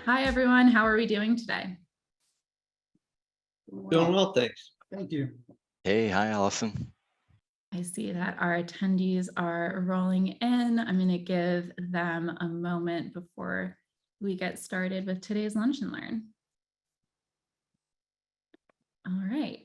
Hi, everyone. How are we doing today? Doing well, thanks. Thank you. Hey, hi, Allison. I see that our attendees are rolling in. I'm going to give them a moment before we get started with today's Lunch and Learn. All right.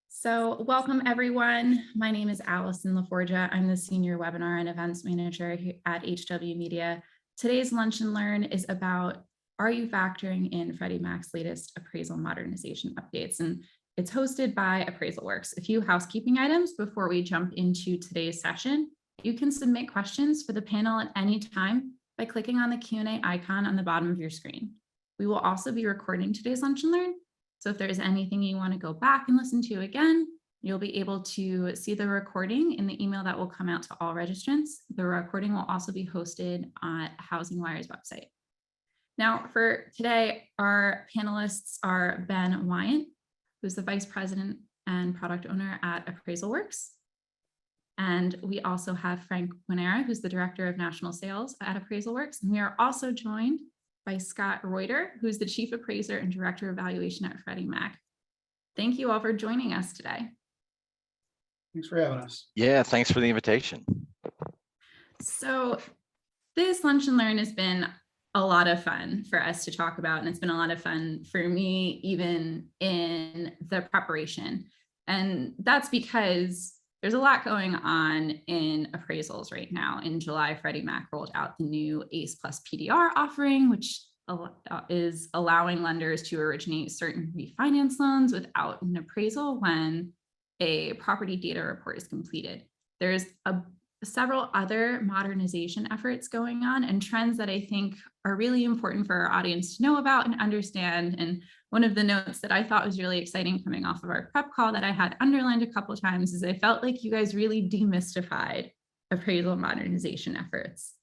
So welcome, everyone. My name is Allison LaForgia. I'm the Senior Webinar and Events Manager here at HW Media. Today's Lunch and Learn is about, are you factoring in Freddie Mac's latest appraisal modernization updates? And it's hosted by AppraisalWorks. A few housekeeping items before we jump into today's session. You can submit questions for the panel at any time by clicking on the Q&A icon on the bottom of your screen. We will also be recording today's Lunch and Learn. So if there's anything you want to go back and listen to again, you'll be able to see the recording in the email that will come out to all registrants. The recording will also be hosted on Housing Wire's website. Now for today, our panelists are Ben Wyant, who's the Vice President and Product Owner at AppraisalWorks. And we also have Frank Winera, who's the Director of National Sales at AppraisalWorks. And we are also joined by Scott Reuter, who's the Chief Appraiser and Director of Valuation at Freddie Mac. Thank you all for joining us today. Thanks for having us. Yeah, thanks for the invitation. So this Lunch and Learn has been a lot of fun for us to talk about, and it's been a lot of fun for me, even in the preparation. And that's because there's a lot going on in appraisals right now. In July, Freddie Mac rolled out the new ACE plus PDR offering, which is allowing lenders to originate certain refinance loans without an appraisal when a property data report is completed. There's several other modernization efforts going on and trends that I think are really important for our audience to know about and understand. And one of the notes that I thought was really exciting coming off of our prep call that I had underlined a couple of times is I felt like you guys really demystified appraisal modernization efforts,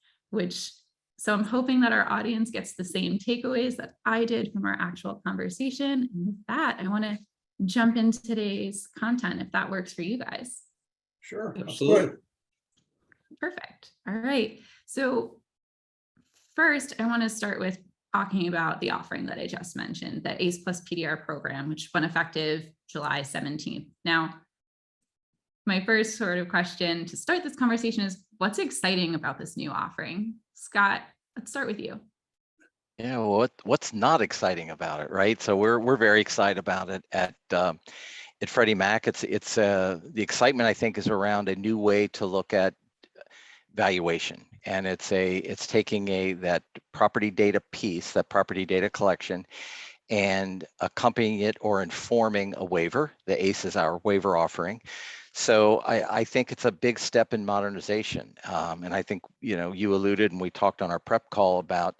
so I'm hoping that our audience gets the same takeaways that I did from our actual conversation. And with that, I want to jump into today's content if that works for you guys. Sure. Absolutely. Perfect. All right. So first, I want to start with talking about the offering that I just mentioned, the ACE plus PDR program, which went effective July 17th. Now, my first sort of question to start this conversation is, what's exciting about this new offering? Scott, let's start with you. Yeah, well, what's not exciting about it, right? So we're very excited about it at Freddie Mac. It's the excitement, I think, is around a new way to look at valuation, and it's taking that property data piece, that property data collection, and accompanying it or informing a waiver. The ACE is our waiver offering. So I think it's a big step in modernization. And I think, you alluded and we talked on our prep call about,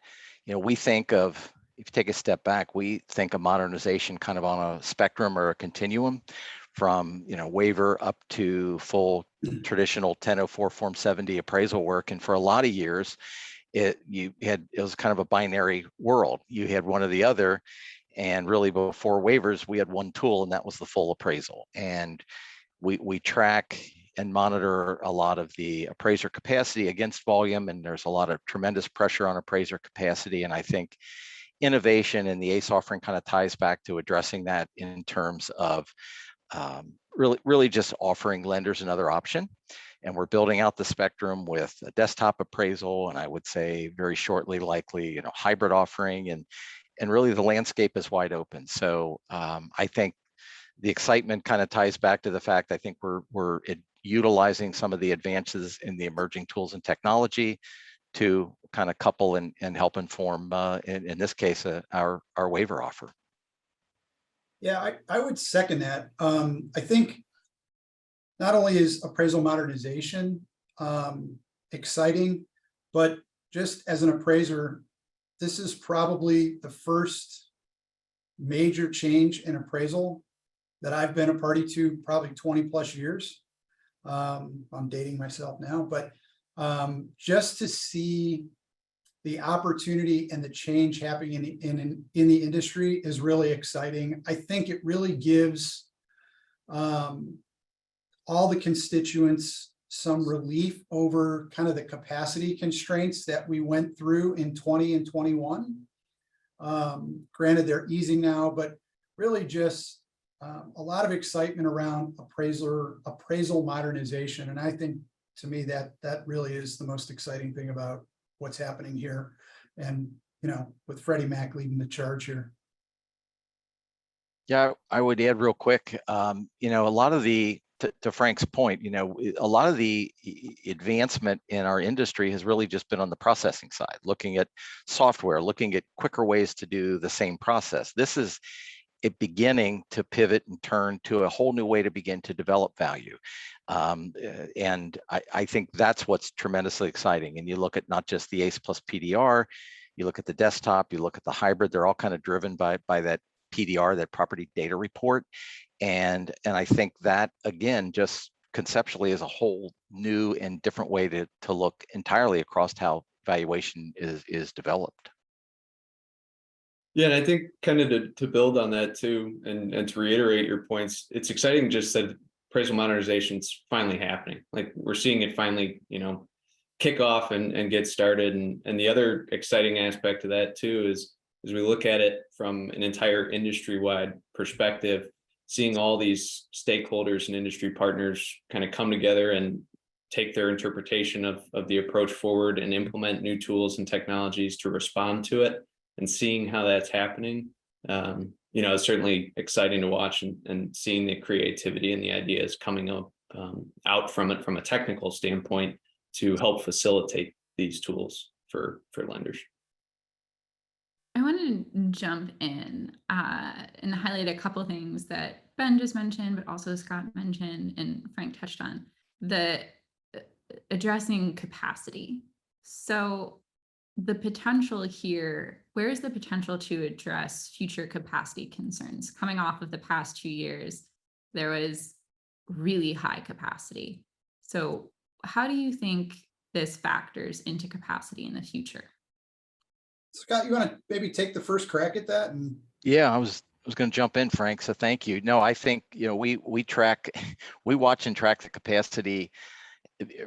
we think of, if you take a step back, we think of modernization kind of on a spectrum or a continuum from, waiver up to full traditional 1004 Form 70 appraisal work. And for a lot of years, it was kind of a binary world. You had one or the other. And really before waivers, we had one tool, and that was the full appraisal. And we track and monitor a lot of the appraiser capacity against volume, and there's a lot of tremendous pressure on appraiser capacity. And I think innovation in the ACE offering kind of ties back to addressing that in terms of really just offering lenders another option. And we're building out the spectrum with a desktop appraisal, and I would say very shortly, likely, hybrid offering, and really the landscape is wide open. So I think the excitement kind of ties back to the fact I think we're utilizing some of the advances in the emerging tools and technology to kind of couple and help inform, in this case, our waiver offer. Yeah, I would second that. I think not only is appraisal modernization exciting, but just as an appraiser, this is probably the first major change in appraisal that I've been a party to probably 20 plus years. I'm dating myself now, but just to see the opportunity and the change happening in the industry is really exciting. I think it really gives all the constituents some relief over kind of the capacity constraints that we went through in 20 and 21. Granted, they're easing now, but really just a lot of excitement around appraisal modernization. And I think, to me, that really is the most exciting thing about what's happening here. And, with Freddie Mac leading the charge here. Yeah, I would add real quick, a lot of to Frank's point, a lot of the advancement in our industry has really just been on the processing side, looking at software, looking at quicker ways to do the same process. This is it beginning to pivot and turn to a whole new way to begin to develop value. And I think that's what's tremendously exciting. And you look at not just the ACE plus PDR, you look at the desktop, you look at the hybrid, they're all kind of driven by that PDR, that property data report. And I think that, again, just conceptually is a whole new and different way to look entirely across how valuation is developed. Yeah, and I think kind of to build on that too, and to reiterate your points, it's exciting just that appraisal modernization is finally happening. Like, we're seeing it finally, kick off and get started. And the other exciting aspect of that too is as we look at it from an entire industry-wide perspective, seeing all these stakeholders and industry partners kind of come together and take their interpretation of the approach forward and implement new tools and technologies to respond to it, and seeing how that's happening, it's certainly exciting to watch, and seeing the creativity and the ideas coming up out from it from a technical standpoint to help facilitate these tools for lenders. I want to jump in and highlight a couple things that Ben just mentioned, but also Scott mentioned and Frank touched on, the addressing capacity. So the potential here, where is the potential to address future capacity concerns? Coming off of the past 2 years, there was really high capacity. So how do you think this factors into capacity in the future? Scott, you want to maybe take the first crack at that? And Yeah, I was going to jump in, Frank. So thank you. No, I think, we watch and track the capacity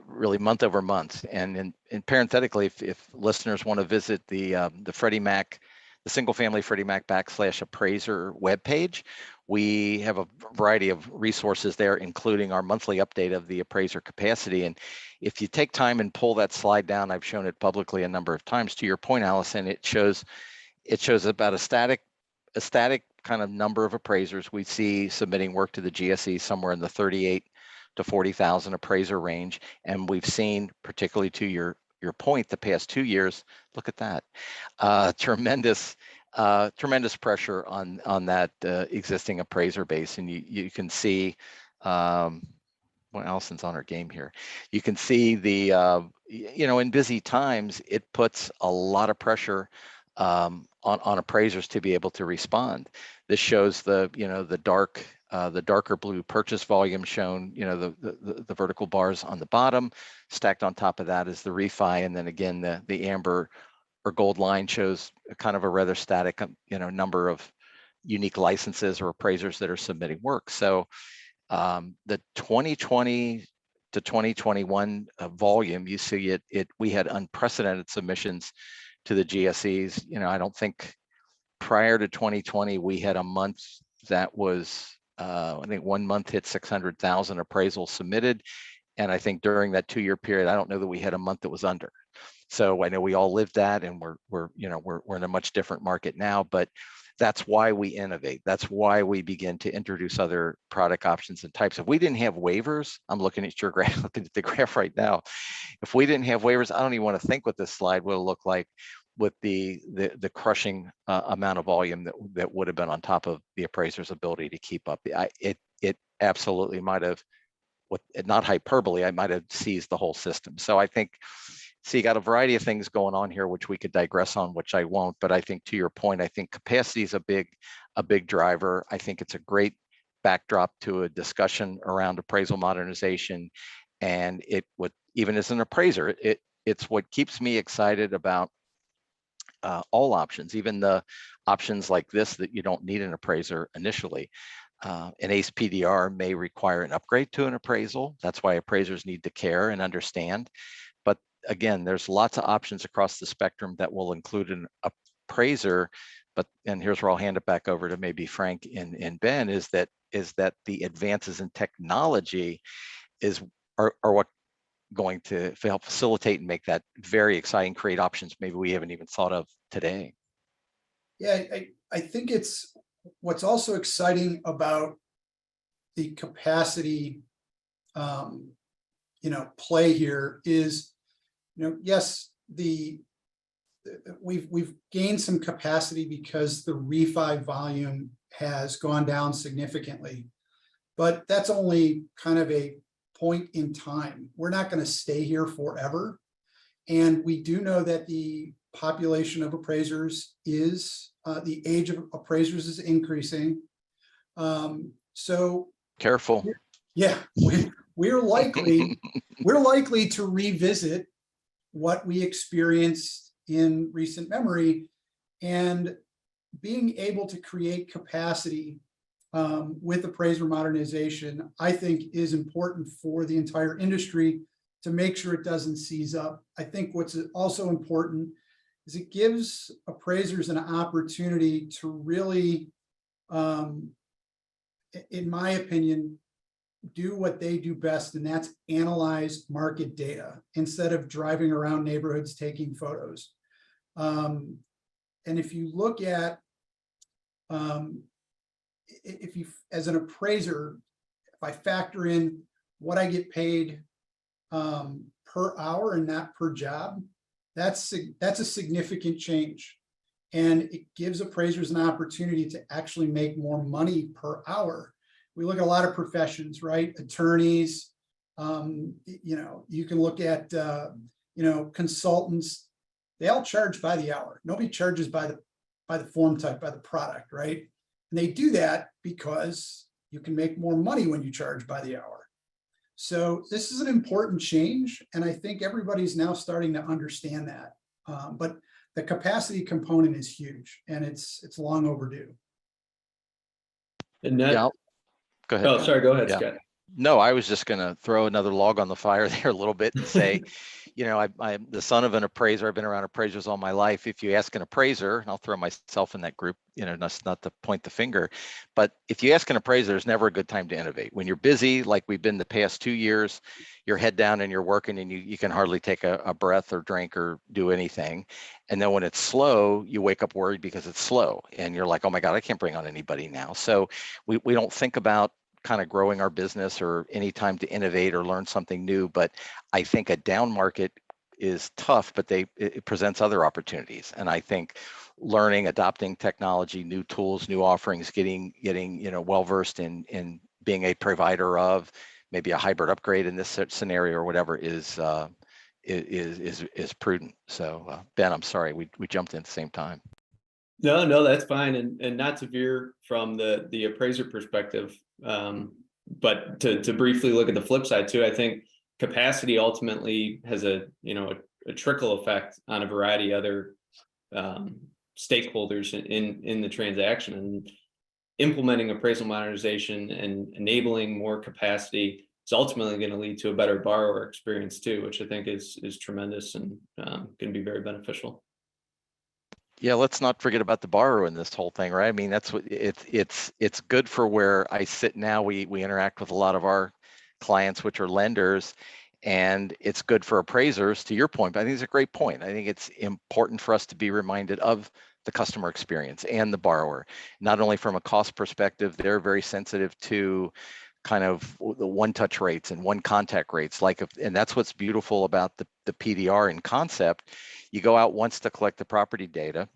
really month over month. And parenthetically, if listeners want to visit the Freddie Mac, the single family Freddie Mac /appraiser webpage, we have a variety of resources there, including our monthly update of the appraiser capacity. And if you take time and pull that slide down, I've shown it publicly a number of times, to your point, Allison, it shows about a static kind of number of appraisers we see submitting work to the GSE somewhere in the 38 to 40,000 appraiser range. And we've seen, particularly to your point, the past 2 years, look at that, tremendous pressure on that existing appraiser base. And you can see, well, Allison's on her game here. You can see the, in busy times, it puts a lot of pressure on appraisers to be able to respond. This shows the darker blue purchase volume shown, the vertical bars on the bottom. Stacked on top of that is the refi, and then again the amber or gold line shows kind of a rather static, number of unique licenses or appraisers that are submitting work. So the 2020 to 2021 volume, you see we had unprecedented submissions to the GSEs. I don't think prior to 2020 we had a month that was, I think 1 month hit 600,000 appraisals submitted. And I think during that 2-year period, I don't know that we had a month that was under. So I know we all lived that, and we're in a much different market now, but that's why we innovate. That's why we begin to introduce other product options and types. If we didn't have waivers, I'm looking at your graph, looking at the graph right now. If we didn't have waivers, I don't even want to think what this slide would look like with the crushing amount of volume that would have been on top of the appraiser's ability to keep up. It absolutely might have, not hyperbole, I might have seized the whole system. So I think, so you got a variety of things going on here, which we could digress on, which I won't. But I think, to your point, I think capacity is a big driver. I think it's a great backdrop to a discussion around appraisal modernization. And even as an appraiser, it's what keeps me excited about all options, even the options like this that you don't need an appraiser initially. An ACE PDR may require an upgrade to an appraisal. That's why appraisers need to care and understand. But again, there's lots of options across the spectrum that will include an appraiser and here's where I'll hand it back over to maybe Frank and Ben, is that the advances in technology are what going to help facilitate and make that very exciting, create options maybe we haven't even thought of today. Yeah, I think it's what's also exciting about the capacity, play here is, yes, we've gained some capacity because the refi volume has gone down significantly, but that's only kind of a point in time. We're not going to stay here forever. And we do know that the population of appraisers is, the age of appraisers is increasing. So Careful. yeah, we're likely to revisit what we experienced in recent memory, and being able to create capacity with appraiser modernization, I think, is important for the entire industry to make sure it doesn't seize up. I think what's also important is it gives appraisers an opportunity to really, in my opinion, do what they do best, and that's analyze market data instead of driving around neighborhoods taking photos. And if you look at, if you, as an appraiser, if I factor in what I get paid per hour and not per job, that's a significant change. And it gives appraisers an opportunity to actually make more money per hour. We look at a lot of professions, right? Attorneys, you can look at, consultants. They all charge by the hour. Nobody charges by the form type, by the product, right? And they do that because you can make more money when you charge by the hour. So this is an important change, and I think everybody's now starting to understand that. But the capacity component is huge, and it's long overdue. And that, Yeah. Go ahead. oh, sorry, go ahead, Yeah. Scott. No, I was just going to throw another log on the fire there a little bit and say, I'm the son of an appraiser. I've been around appraisers all my life. If you ask an appraiser, and I'll throw myself in that group, that's not to point the finger, but if you ask an appraiser, there's never a good time to innovate. When you're busy, like we've been the past 2 years, you're head down and you're working, and you can hardly take a breath or drink or do anything. And then when it's slow, you wake up worried because it's slow, and you're like, oh my God, I can't bring on anybody now. So we don't think about kind of growing our business or any time to innovate or learn something new. But I think a down market is tough, but it presents other opportunities. And I think learning, adopting technology, new tools, new offerings, getting well-versed in being a provider of maybe a hybrid upgrade in this scenario or whatever is prudent. So Ben, I'm sorry, we jumped in at the same time. No, that's fine. And not to veer from the appraiser perspective, but to briefly look at the flip side too, I think capacity ultimately has a trickle effect on a variety of other stakeholders in the transaction, and implementing appraisal modernization and enabling more capacity is ultimately going to lead to a better borrower experience too, which I think is tremendous and going to be very beneficial. Yeah, let's not forget about the borrower in this whole thing, right? I mean, that's what it's good for where I sit now. We interact with a lot of our clients, which are lenders, and it's good for appraisers, to your point. But I think it's a great point. I think it's important for us to be reminded of the customer experience and the borrower, not only from a cost perspective. They're very sensitive to kind of the one-touch rates and one contact rates, and that's what's beautiful about the PDR in concept. You go out once to collect the property data.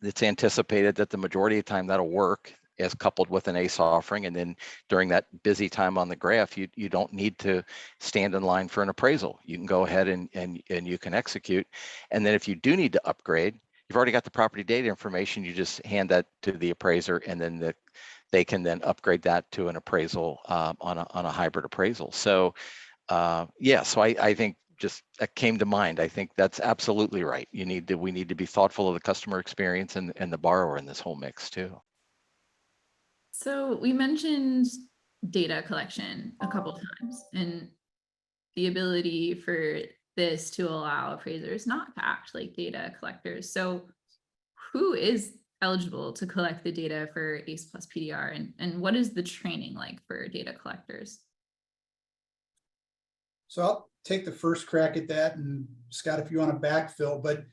It's anticipated that the majority of the time that'll work as coupled with an ACE offering, and then during that busy time on the graph, you don't need to stand in line for an appraisal. You can go ahead and you can execute. And then if you do need to upgrade, you've already got the property data information. You just hand that to the appraiser, and then they can then upgrade that to an appraisal on a hybrid appraisal. So so I think just that came to mind. I think that's absolutely right. We need to be thoughtful of the customer experience and the borrower in this whole mix too. So we mentioned data collection a couple times, and the ability for this to allow appraisers not to act like data collectors. So who is eligible to collect the data for ACE plus PDR, and what is the training like for data collectors? So I'll take the first crack at that, and Scott, if you want to backfill, but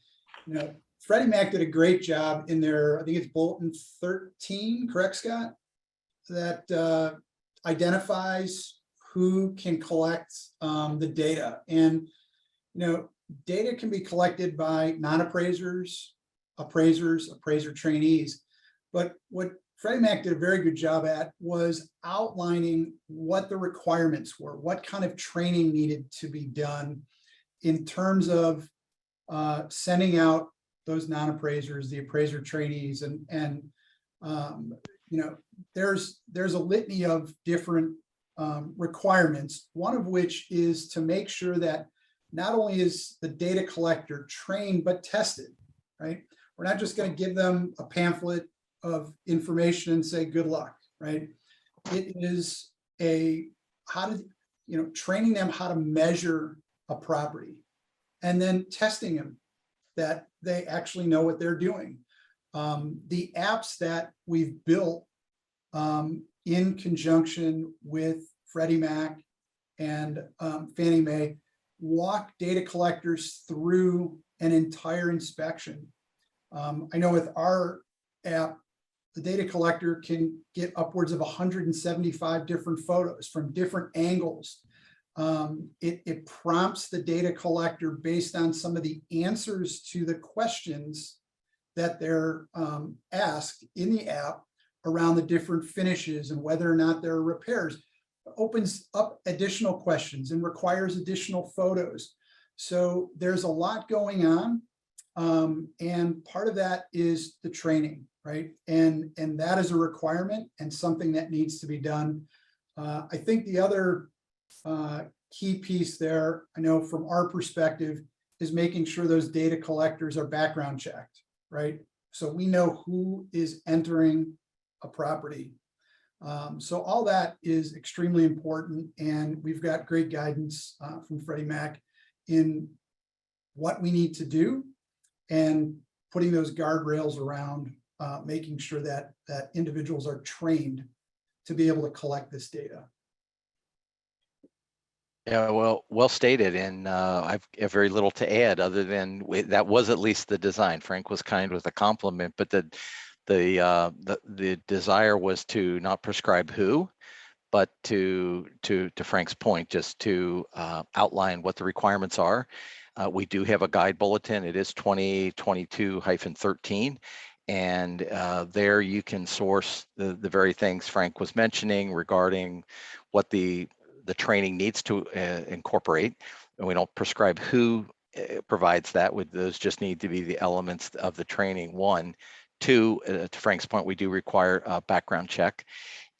Freddie Mac did a great job in their, I think it's bulletin 13, correct, Scott? That identifies who can collect the data. And, data can be collected by non-appraisers, appraisers, appraiser trainees. But what Freddie Mac did a very good job at was outlining what the requirements were, what kind of training needed to be done in terms of sending out those non-appraisers, the appraiser trainees, and there's a litany of different requirements, one of which is to make sure that not only is the data collector trained, but tested, right? We're not just going to give them a pamphlet of information and say, good luck, right? It is training them how to measure a property, and then testing them that they actually know what they're doing. The apps that we've built in conjunction with Freddie Mac and Fannie Mae walk data collectors through an entire inspection. I know with our app, the data collector can get upwards of 175 different photos from different angles. It prompts the data collector based on some of the answers to the questions that they're asked in the app around the different finishes and whether or not there are repairs. It opens up additional questions and requires additional photos. So there's a lot going on. And part of that is the training, right? And that is a requirement and something that needs to be done. I think the other key piece there, I know from our perspective, is making sure those data collectors are background checked, right? So we know who is entering a property. So all that is extremely important, and we've got great guidance from Freddie Mac in what we need to do and putting those guardrails around making sure that individuals are trained to be able to collect this data. Yeah, well stated, and I've very little to add other than that was at least the design. Frank was kind with a compliment, but the desire was to not prescribe who, but to Frank's point, just to outline what the requirements are. We do have a guide bulletin. It is 2022-13. And there you can source the very things Frank was mentioning regarding what the training needs to incorporate. And we don't prescribe who provides that. Those just need to be the elements of the training. 1, 2, to Frank's point, we do require a background check.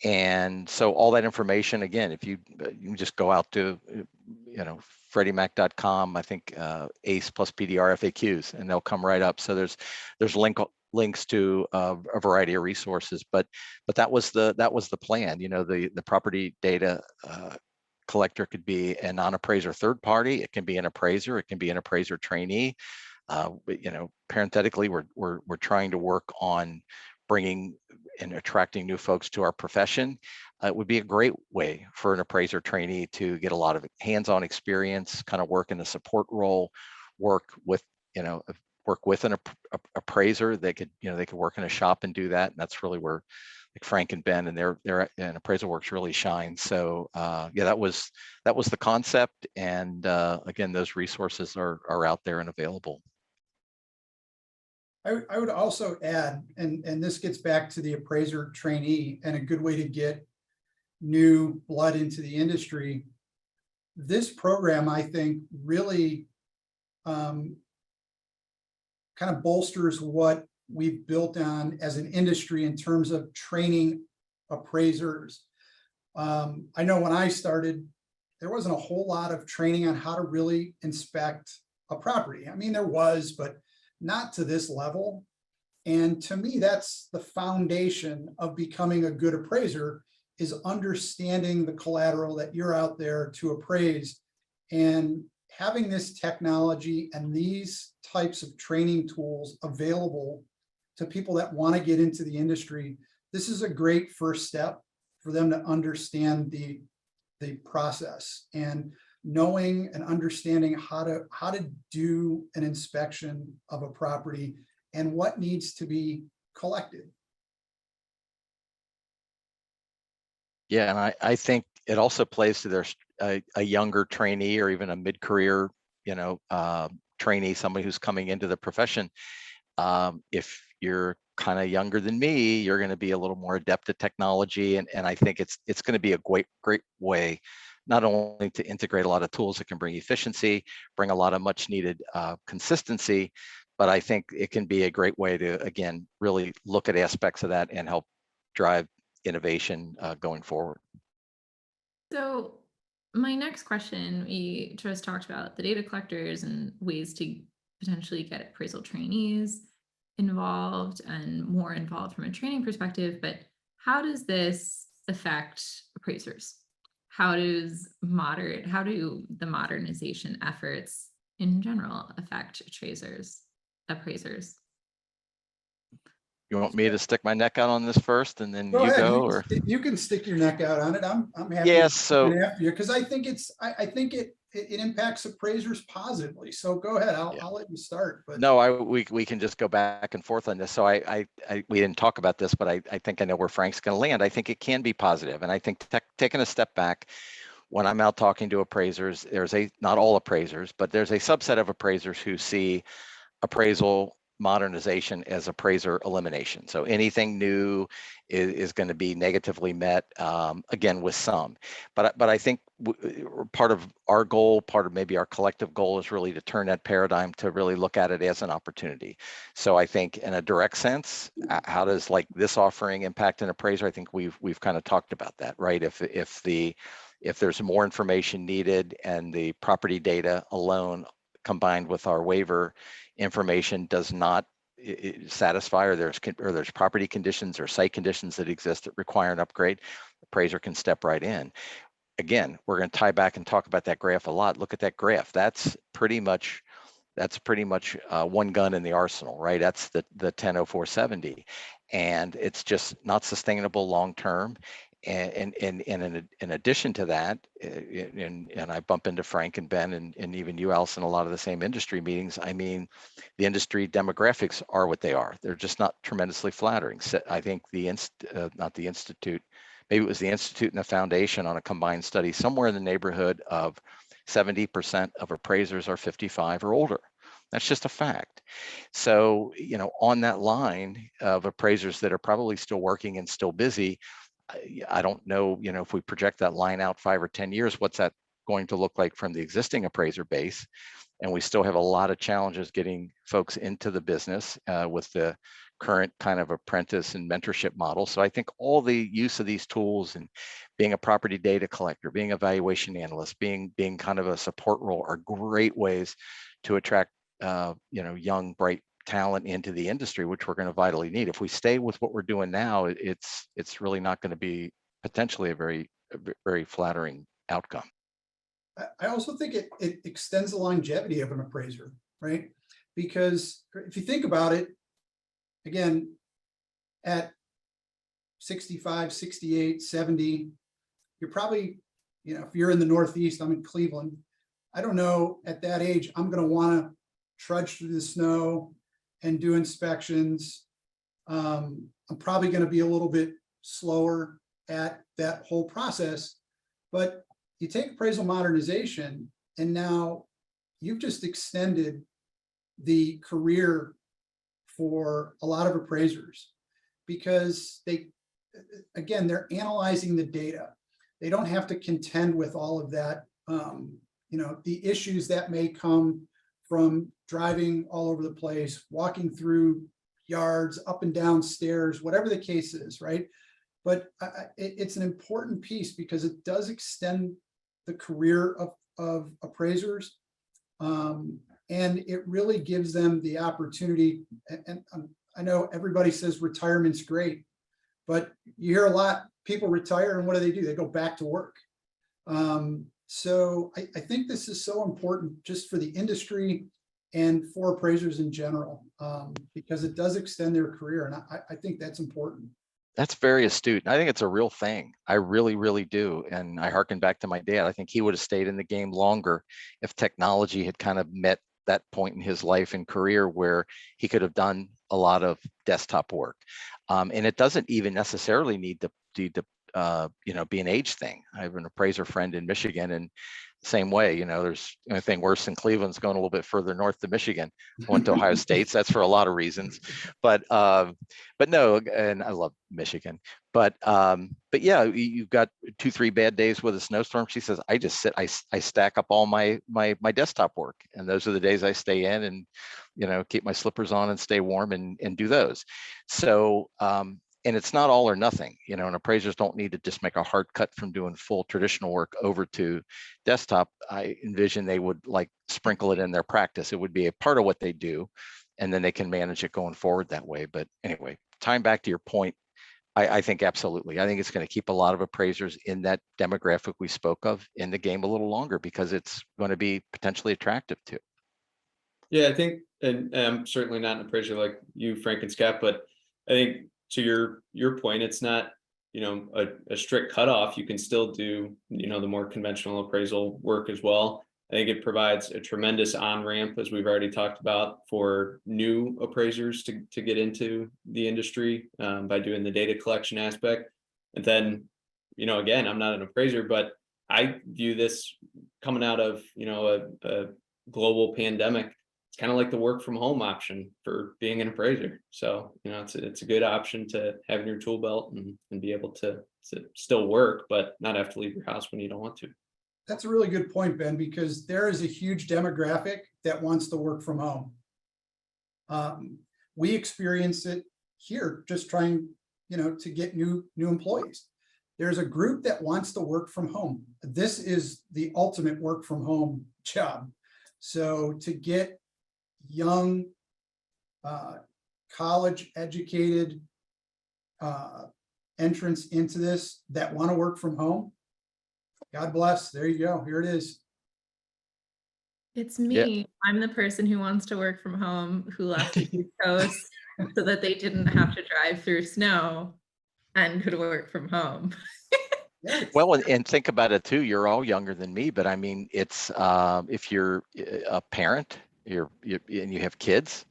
And so all that information, again, if you can just go out to, FreddieMac.com, I think ACE plus PDR FAQs, and they'll come right up. So there's links to a variety of resources, but that was the plan. The property data collector could be a non-appraiser third party. It can be an appraiser. It can be an appraiser trainee. Parenthetically, we're trying to work on bringing and attracting new folks to our profession. It would be a great way for an appraiser trainee to get a lot of hands-on experience, kind of work in a support role, work with an appraiser. They could work in a shop and do that. And that's really where like Frank and Ben and their and AppraisalWorks really shine. So yeah, that was the concept. And again, those resources are out there and available. I would also add, and this gets back to the appraiser trainee and a good way to get new blood into the industry. This program, I think, really kind of bolsters what we've built on as an industry in terms of training appraisers. I know when I started, there wasn't a whole lot of training on how to really inspect a property. I mean, there was, but not to this level. And to me, that's the foundation of becoming a good appraiser, is understanding the collateral that you're out there to appraise, and having this technology and these types of training tools available to people that want to get into the industry, this is a great first step for them to understand the process, and knowing and understanding how to do an inspection of a property and what needs to be collected. Yeah, and I think it also plays to their a younger trainee or even a mid-career, trainee, somebody who's coming into the profession. If you're kind of younger than me, you're going to be a little more adept at technology, and I think it's going to be a great way not only to integrate a lot of tools that can bring efficiency, bring a lot of much needed consistency, but I think it can be a great way to, again, really look at aspects of that and help drive innovation going forward. So my next question, we just talked about the data collectors and ways to potentially get appraisal trainees involved and more involved from a training perspective, but how does this affect appraisers? How do the modernization efforts in general affect appraisers? You want me to stick my neck out on this first, and then Go you ahead. go, or? You can stick your neck out on it. I'm happy. Yes. So after you, because I think it impacts appraisers positively. So go ahead. I'll let you start. But no, we can just go back and forth on this. So we didn't talk about this, but I think I know where Frank's going to land. I think it can be positive, and I think taking a step back, when I'm out talking to appraisers, not all appraisers, but there's a subset of appraisers who see appraisal modernization as appraiser elimination. So anything new is going to be negatively met, again, with some. But I think part of our goal, part of maybe our collective goal, is really to turn that paradigm to really look at it as an opportunity. So I think in a direct sense, how does like this offering impact an appraiser? I think we've kind of talked about that, right? If there's more information needed and the property data alone combined with our waiver information does not satisfy, or there's property conditions or site conditions that exist that require an upgrade, appraiser can step right in. Again, we're going to tie back and talk about that graph a lot. Look at that graph. That's pretty much one gun in the arsenal, right? That's the 100470, and it's just not sustainable long term. And in addition to that, and I bump into Frank and Ben and even you, Allison, a lot of the same industry meetings. I mean, the industry demographics are what they are. They're just not tremendously flattering. So I think not the Institute, maybe it was the Institute and the Foundation on a combined study, somewhere in the neighborhood of 70% of appraisers are 55 or older. That's just a fact. So, on that line of appraisers that are probably still working and still busy, I don't know, if we project that line out 5 or 10 years, what's that going to look like from the existing appraiser base? And we still have a lot of challenges getting folks into the business with the current kind of apprentice and mentorship model. So I think all the use of these tools and being a property data collector, being a valuation analyst, being kind of a support role are great ways to attract young, bright talent into the industry, which we're going to vitally need. If we stay with what we're doing now, it's really not going to be potentially a very flattering outcome. I also think it extends the longevity of an appraiser, right? Because if you think about it, again, at 65, 68, 70, you're probably, if you're in the Northeast, I'm in Cleveland, I don't know, at that age, I'm going to want to trudge through the snow and do inspections. I'm probably going to be a little bit slower at that whole process, but you take appraisal modernization and now you've just extended the career for a lot of appraisers, because they're analyzing the data. They don't have to contend with all of that, the issues that may come from driving all over the place, walking through yards, up and down stairs, whatever the case is, right? But it's an important piece because it does extend the career of appraisers. And it really gives them the opportunity. And I know everybody says retirement's great, but you hear a lot, people retire and what do? They go back to work. So I think this is so important just for the industry and for appraisers in general, because it does extend their career. And I think that's important. That's very astute. I think it's a real thing. I really, really do. And I hearken back to my dad. I think he would have stayed in the game longer if technology had kind of met that point in his life and career where he could have done a lot of desktop work. And it doesn't even necessarily need to be an age thing. I have an appraiser friend in Michigan, and same way, there's anything worse than Cleveland's going a little bit further north to Michigan. I went to Ohio State, so that's for a lot of reasons. But no, and I love Michigan. But yeah, you've got 2-3 bad days with a snowstorm. She says, I just sit, I stack up all my desktop work, and those are the days I stay in and keep my slippers on and stay warm and do those. So and it's not all or nothing, and appraisers don't need to just make a hard cut from doing full traditional work over to desktop. I envision they would like sprinkle it in their practice. It would be a part of what they do, and then they can manage it going forward that way. But anyway, tying back to your point, I think absolutely. I think it's going to keep a lot of appraisers in that demographic we spoke of in the game a little longer because it's going to be potentially attractive too. Yeah, I think, and I'm certainly not an appraiser like you, Frank and Scott, but I think to your point, it's not, a strict cutoff. You can still do, the more conventional appraisal work as well. I think it provides a tremendous on-ramp, as we've already talked about, for new appraisers to get into the industry by doing the data collection aspect. And then, again, I'm not an appraiser, but I view this coming out of, a global pandemic. It's kind of like the work from home option for being an appraiser. So, it's a good option to have in your tool belt and be able to still work, but not have to leave your house when you don't want to. That's a really good point, Ben, because there is a huge demographic that wants to work from home. We experience it here, just trying, to get new employees. There's a group that wants to work from home. This is the ultimate work from home job. So to get young, college educated entrants into this that want to work from home, God bless. There you go. Here it is. It's me. Yeah. I'm the person who wants to work from home, who left the East Coast so that they didn't have to drive through snow and could work from home. Well, and think about it too. You're all younger than me, but I mean, it's if you're a parent, and you have kids,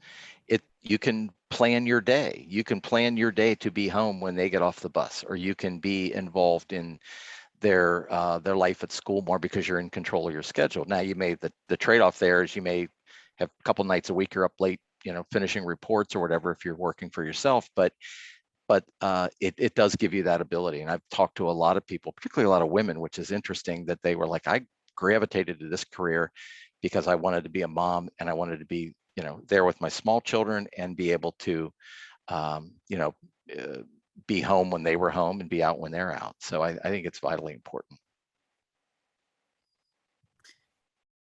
you can plan your day. You can plan your day to be home when they get off the bus, or you can be involved in their life at school more because you're in control of your schedule. Now, you may the trade-off there is you may have a couple nights a week you're up late, finishing reports or whatever if you're working for yourself, but it does give you that ability. And I've talked to a lot of people, particularly a lot of women, which is interesting, that they were like, I gravitated to this career because I wanted to be a mom and I wanted to be, there with my small children and be able to, be home when they were home and be out when they're out. So I think it's vitally important.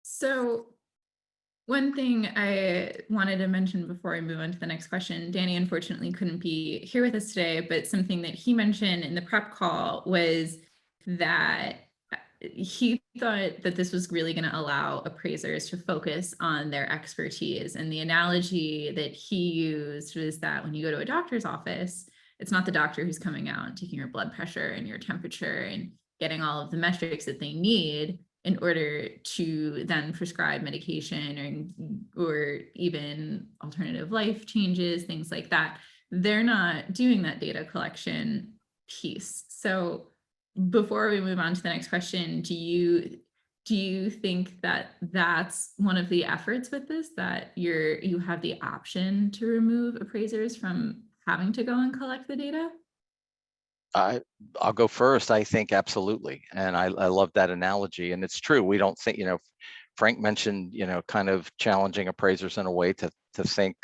So one thing I wanted to mention before I move on to the next question, Danny unfortunately couldn't be here with us today, but something that he mentioned in the prep call was that he thought that this was really going to allow appraisers to focus on their expertise. And the analogy that he used was that when you go to a doctor's office, it's not the doctor who's coming out and taking your blood pressure and your temperature and getting all of the metrics that they need in order to then prescribe medication or even alternative life changes, things like that. They're not doing that data collection piece. So before we move on to the next question, do you think that that's one of the efforts with this, that you have the option to remove appraisers from having to go and collect the data? I'll go first. I think absolutely. And I love that analogy. And it's true. We don't think, Frank mentioned, kind of challenging appraisers in a way to think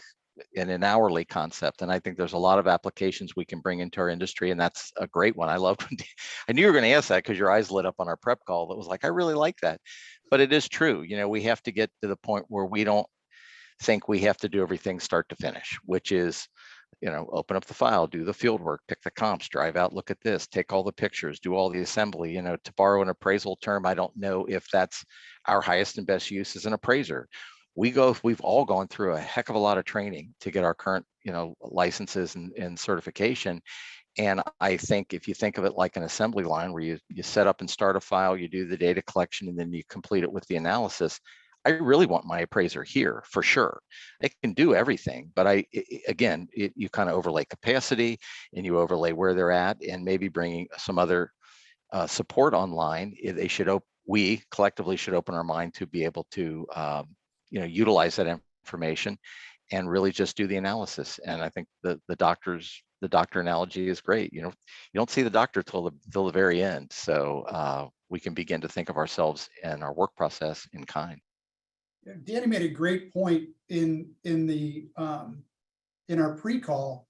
in an hourly concept. And I think there's a lot of applications we can bring into our industry. And that's a great one. I loved when I knew you were going to ask that because your eyes lit up on our prep call. That was like, I really like that. But it is true. We have to get to the point where we don't think we have to do everything start to finish, which is, open up the file, do the field work, pick the comps, drive out, look at this, take all the pictures, do all the assembly. To borrow an appraisal term, I don't know if that's our highest and best use as an appraiser. we've all gone through a heck of a lot of training to get our current, licenses and certification. And I think if you think of it like an assembly line where you set up and start a file, you do the data collection, and then you complete it with the analysis, I really want my appraiser here for sure. It can do everything, but you kind of overlay capacity and you overlay where they're at, and maybe bringing some other support online. We collectively should open our mind to be able to, utilize that information and really just do the analysis. And I think the doctor analogy is great. You don't see the doctor till the very end. So we can begin to think of ourselves and our work process in kind. Danny made a great point in our pre-call,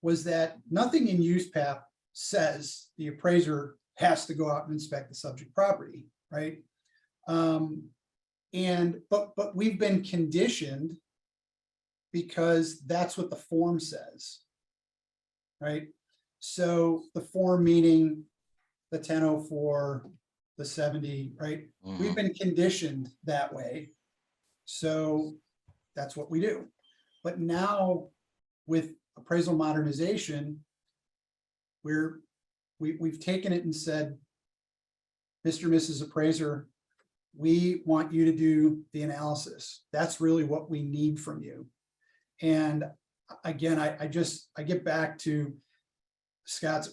was that nothing in USPAP says the appraiser has to go out and inspect the subject property, right? But we've been conditioned because that's what the form says, right? So the form, meaning the 1004, the 70, right? Mm-hmm. We've been conditioned that way. So that's what we do. But now with appraisal modernization, we've taken it and said, Mr. and Mrs. Appraiser, we want you to do the analysis. That's really what we need from you. And again, I get back to Scott's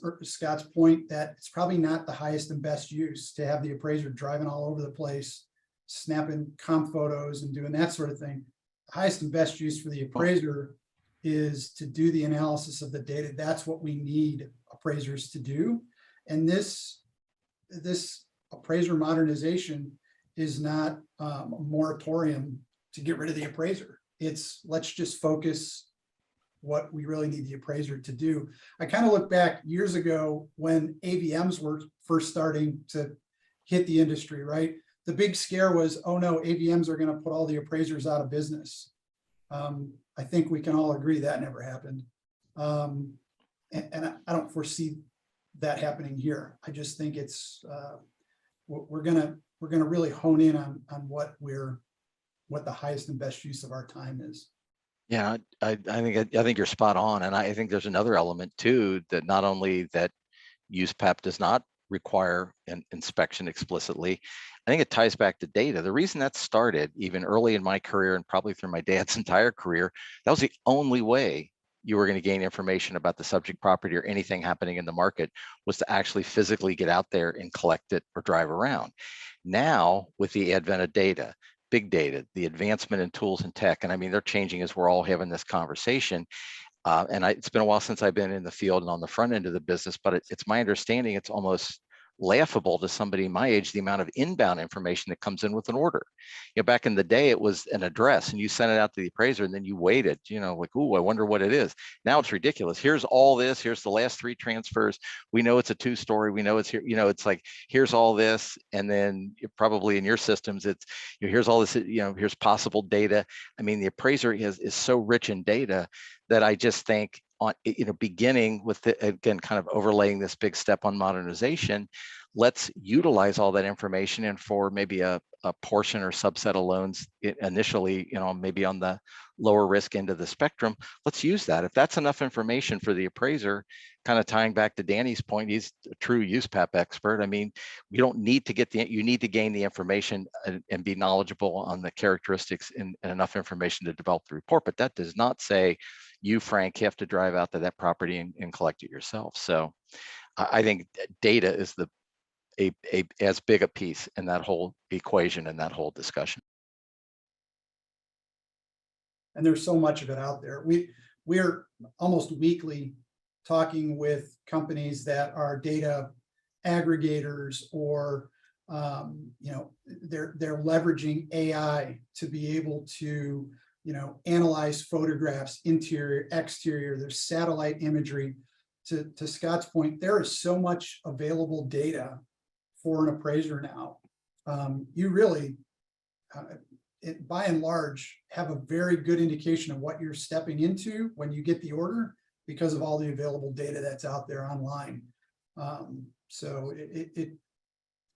point that it's probably not the highest and best use to have the appraiser driving all over the place, snapping comp photos and doing that sort of thing. The highest and best use for the appraiser is to do the analysis of the data. That's what we need appraisers to do. And this appraiser modernization is not a moratorium to get rid of the appraiser. It's let's just focus what we really need the appraiser to do. I kind of look back years ago when AVMs were first starting to hit the industry, right? The big scare was, oh no, AVMs are going to put all the appraisers out of business. I think we can all agree that never happened. And I don't foresee that happening here. I just think it's we're gonna really hone in on what the highest and best use of our time is. Yeah, I think you're spot on, and I think there's another element too, that not only that USPAP does not require an inspection explicitly, I think it ties back to data. The reason that started even early in my career, and probably through my dad's entire career, that was the only way you were going to gain information about the subject property or anything happening in the market, was to actually physically get out there and collect it or drive around. Now, with the advent of data, big data, the advancement in tools and tech, and I mean, they're changing as we're all having this conversation. It's been a while since I've been in the field and on the front end of the business, but it's my understanding it's almost laughable to somebody my age, the amount of inbound information that comes in with an order. Back in the day, it was an address and you sent it out to the appraiser and then you waited, like, ooh, I wonder what it is. Now it's ridiculous. Here's all this. Here's the last 3 transfers. We know it's a 2-story. We know it's here. It's like, here's all this. And then probably in your systems, it's, here's all this, here's possible data. I mean, the appraiser is so rich in data that I just think on, beginning with again, kind of overlaying this big step on modernization, let's utilize all that information, and for maybe a portion or subset of loans initially, maybe on the lower risk end of the spectrum, let's use that. If that's enough information for the appraiser, kind of tying back to Danny's point, he's a true USPAP expert. I mean, you don't need to you need to gain the information and be knowledgeable on the characteristics and enough information to develop the report. But that does not say you, Frank, have to drive out to that property and collect it yourself. So I think data is as big a piece in that whole equation and that whole discussion. And there's so much of it out there. We're almost weekly talking with companies that are data aggregators, or they're leveraging AI to be able to analyze photographs, interior, exterior. There's satellite imagery. To Scott's point, there is so much available data for an appraiser now. You really, by and large, have a very good indication of what you're stepping into when you get the order, because of all the available data that's out there online. So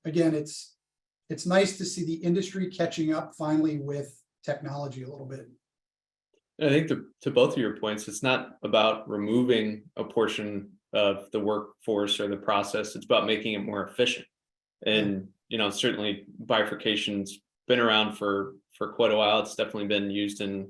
again, it's nice to see the industry catching up finally with technology a little bit. I think to both of your points, it's not about removing a portion of the workforce or the process. It's about making it more efficient. And certainly bifurcation's been around for quite a while. It's definitely been used in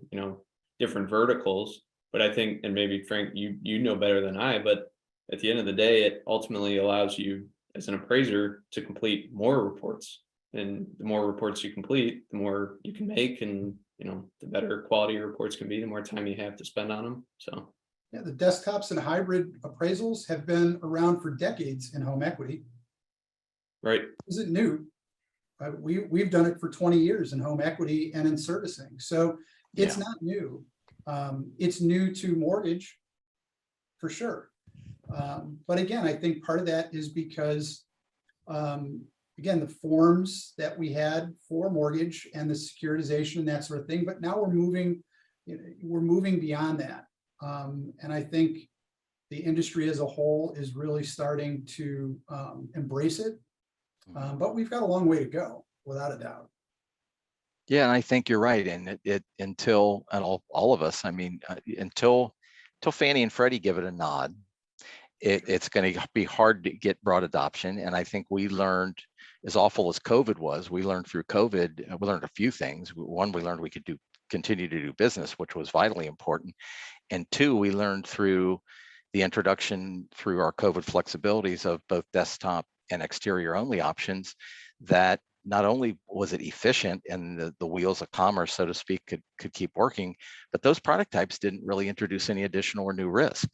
different verticals. But I think, and maybe Frank, you know better than I, but at the end of the day, it ultimately allows you as an appraiser to complete more reports. And the more reports you complete, the more you can make, and the better quality your reports can be, the more time you have to spend on them. So yeah, the desktops and hybrid appraisals have been around for decades in home equity. right. Is it new? We've done it for 20 years in home equity and in servicing. So it's not new. It's new to mortgage for sure. But again, I think part of that is because, again, the forms that we had for mortgage and the securitization and that sort of thing, but now we're moving beyond that. And I think the industry as a whole is really starting to embrace it. But we've got a long way to go, without a doubt. Yeah, and I think you're right. And until, and all of us, I mean, until Fannie and Freddie give it a nod, it's going to be hard to get broad adoption. And I think we learned, as awful as COVID was, we learned through COVID, we learned a few things. One, we learned we could continue to do business, which was vitally important. And two, we learned through the introduction through our COVID flexibilities of both desktop and exterior only options, that not only was it efficient and the wheels of commerce, so to speak, could keep working, but those product types didn't really introduce any additional or new risk.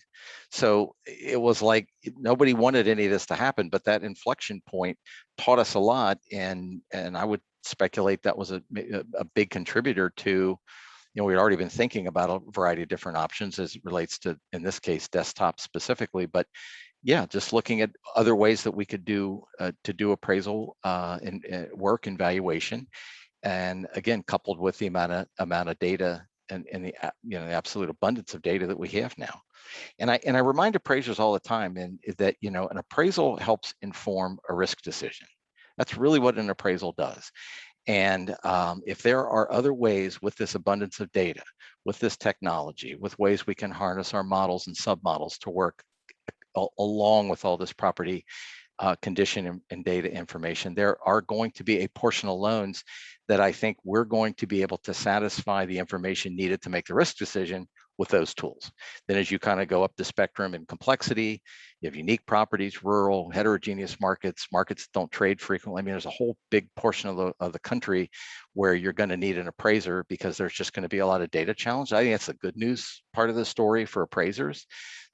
So it was like nobody wanted any of this to happen, but that inflection point taught us a lot. And I would speculate that was a big contributor to, we'd already been thinking about a variety of different options as it relates to, in this case, desktop specifically, but yeah, just looking at other ways that we could do to do appraisal and work and valuation, and again, coupled with the amount of data and the the absolute abundance of data that we have now. And I remind appraisers all the time, and that an appraisal helps inform a risk decision. That's really what an appraisal does. And if there are other ways with this abundance of data, with this technology, with ways we can harness our models and submodels to work along with all this property condition and data information, there are going to be a portion of loans that I think we're going to be able to satisfy the information needed to make the risk decision with those tools. Then as you kind of go up the spectrum in complexity, you have unique properties, rural, heterogeneous markets that don't trade frequently. I mean, there's a whole big portion of the country where you're going to need an appraiser because there's just going to be a lot of data challenge. I think that's the good news part of the story for appraisers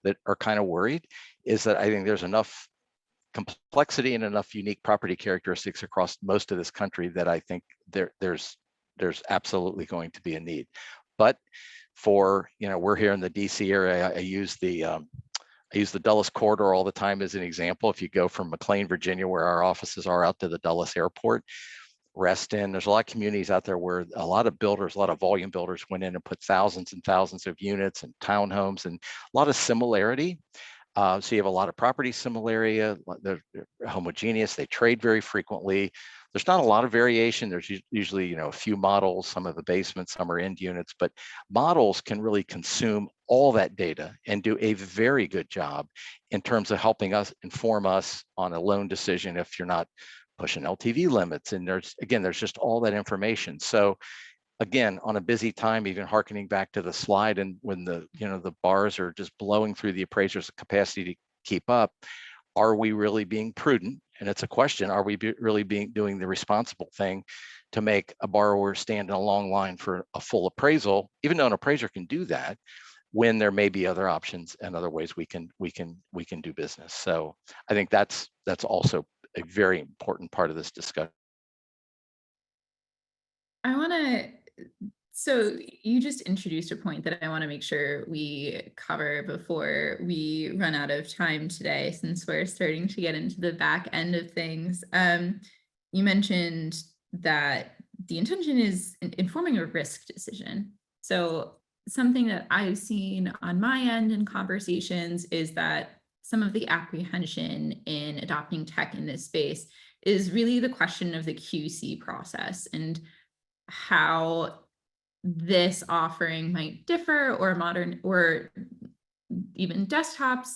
that are kind of worried, is that I think there's enough complexity and enough unique property characteristics across most of this country that I think there's absolutely going to be a need. But for, we're here in the DC area, I use the Dulles corridor all the time as an example. If you go from McLean, Virginia, where our offices are, out to the Dulles airport, Reston, there's a lot of communities out there where a lot of builders, a lot of volume builders went in and put thousands and thousands of units and townhomes, and a lot of similarity. So you have a lot of property similarity, they're homogeneous, they trade very frequently. There's not a lot of variation. There's usually, a few models, some of the basements, some are end units, but models can really consume all that data and do a very good job in terms of helping us inform us on a loan decision if you're not pushing LTV limits. And there's just all that information. So again, on a busy time, even hearkening back to the slide, and when the bars are just blowing through the appraiser's capacity to keep up, are we really being prudent? And it's a question, are we really doing the responsible thing to make a borrower stand in a long line for a full appraisal, even though an appraiser can do that, when there may be other options and other ways we can do business. So I think that's also a very important part of this discussion. So you just introduced a point that I want to make sure we cover before we run out of time today, since we're starting to get into the back end of things. You mentioned that the intention is informing a risk decision. So something that I've seen on my end in conversations is that some of the apprehension in adopting tech in this space is really the question of the QC process and how this offering might differ, or modern, or even desktops,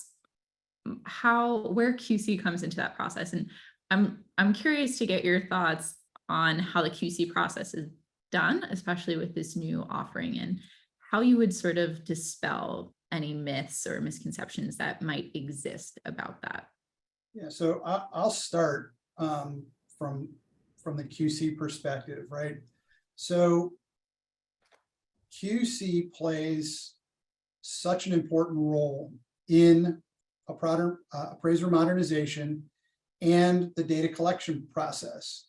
where QC comes into that process. And I'm curious to get your thoughts on how the QC process is done, especially with this new offering, and how you would sort of dispel any myths or misconceptions that might exist about that. Yeah, so I'll start from the QC perspective, right? So QC plays such an important role in appraiser modernization and the data collection process.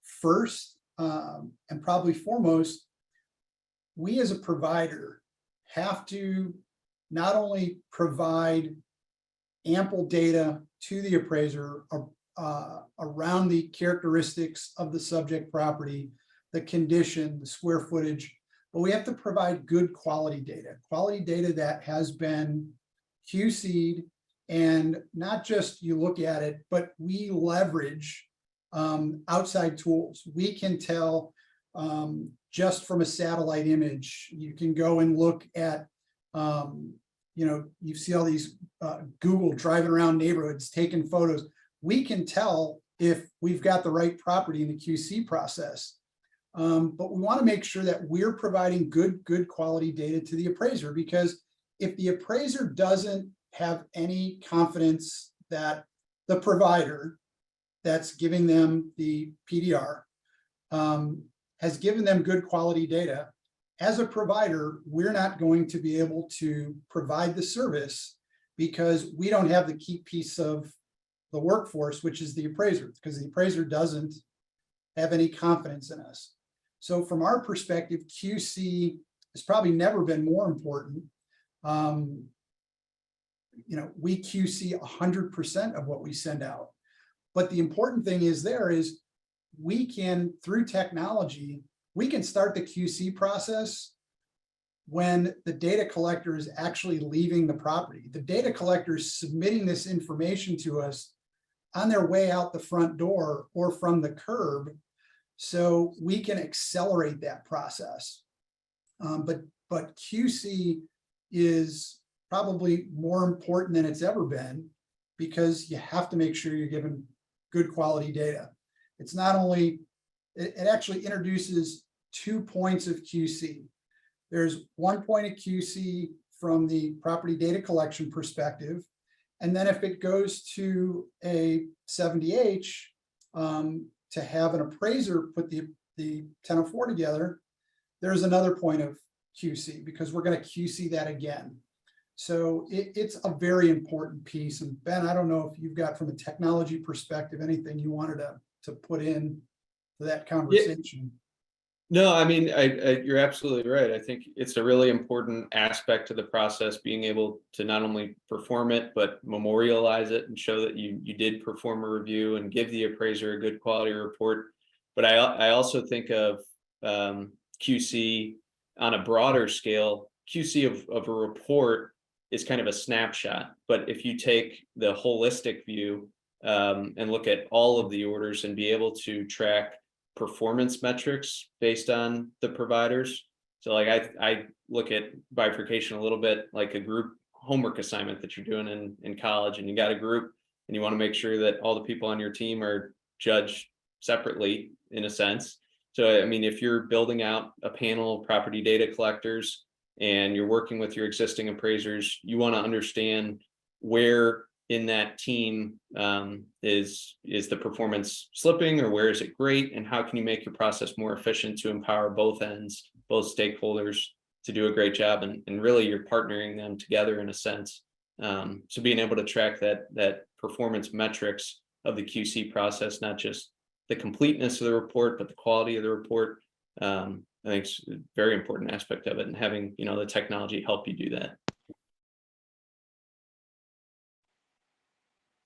First, and probably foremost, we as a provider have to not only provide ample data to the appraiser around the characteristics of the subject property, the condition, the square footage, but we have to provide good quality data that has been QC'd, and not just you look at it, but we leverage outside tools. We can tell just from a satellite image. You can go and look at, you see all these Google driving around neighborhoods, taking photos. We can tell if we've got the right property in the QC process. But we want to make sure that we're providing good quality data to the appraiser, because if the appraiser doesn't have any confidence that the provider that's giving them the PDR has given them good quality data, as a provider, we're not going to be able to provide the service, because we don't have the key piece of the workforce, which is the appraiser, because the appraiser doesn't have any confidence in us. So from our perspective, QC has probably never been more important. We QC 100% of what we send out. But the important thing is we can, through technology, we can start the QC process when the data collector is actually leaving the property. The data collector is submitting this information to us on their way out the front door or from the curb, so we can accelerate that process. But QC is probably more important than it's ever been, because you have to make sure you're given good quality data. It's not only, it actually introduces 2 points of QC. There's 1 point of QC from the property data collection perspective. And then if it goes to a 70H, to have an appraiser put the 1004 together, there's another point of QC, because we're going to QC that again. So it's a very important piece. And Ben, I don't know if you've got, from a technology perspective, anything you wanted to put in to that conversation. No, I mean, you're absolutely right. I think it's a really important aspect to the process, being able to not only perform it, but memorialize it and show that you did perform a review and give the appraiser a good quality report. But I also think of QC on a broader scale. QC of a report is kind of a snapshot, but if you take the holistic view and look at all of the orders and be able to track performance metrics based on the providers. So like I look at bifurcation a little bit like a group homework assignment that you're doing in college, and you got a group and you want to make sure that all the people on your team are judged separately in a sense. So I mean, if you're building out a panel of property data collectors and you're working with your existing appraisers, you want to understand where in that team is the performance slipping, or where is it great, and how can you make your process more efficient to empower both ends, both stakeholders, to do a great job, and really you're partnering them together in a sense. So being able to track that performance metrics of the QC process, not just the completeness of the report, but the quality of the report, I think it's a very important aspect of it, and having the technology help you do that.